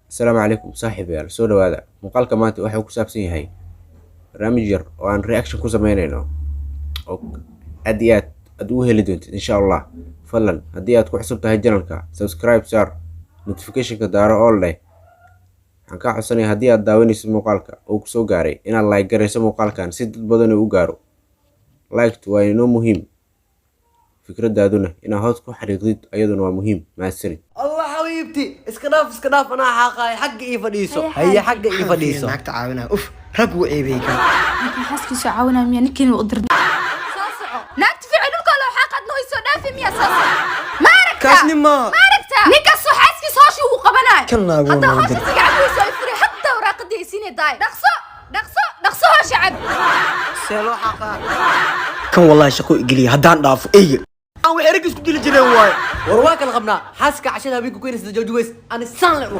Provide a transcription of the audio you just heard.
السلام عليكم صاحب يا soo dhawaada muuqaalka maanta waxa uu ku saabsan yahay barnaamij yar oo aan reaction ku sameynayno oo aad iyo aad u heli doontid insha Allah fadlan haddii aad ku cusub tahay channelka subscribe saar notification-ka daaro all leh waxaan ka codsanayaa haddii aad daawanaysid muuqaalka oo ku soo gaaray inaad like garayso muuqaalkan si dad badan u gaaro like waa inoo muhiim fikradaaduna inaad hoos ku xariiqdid ayaduna waa muhiim mahadsanid الله حبيبتي اسكناف انا حقاي حق اي فديسو هي حق اي فديسو معك تعاونها اوف رب وعيبيك لكن حاسكيسو عاونها ميا نكين وقدر ساسعو ناكت في عدوك لو حاقد نو يسو دافي ميا ساسعو ماركتا كاسني ما ماركتا نيكاسو حاسكيسو هاشي وقبناي كنا حتى أقول هاشي سيقعد ويسو يفري حتى وراقدي يسيني داي نقصو هاشي عب سيلو حقا كان والله شكو إقلي هدان دافو إيه أنا وحرق اسكو ديلي جرين واي ورواك الغبنا حاسك عشان ابيكو كويس جوجويس انا سان لك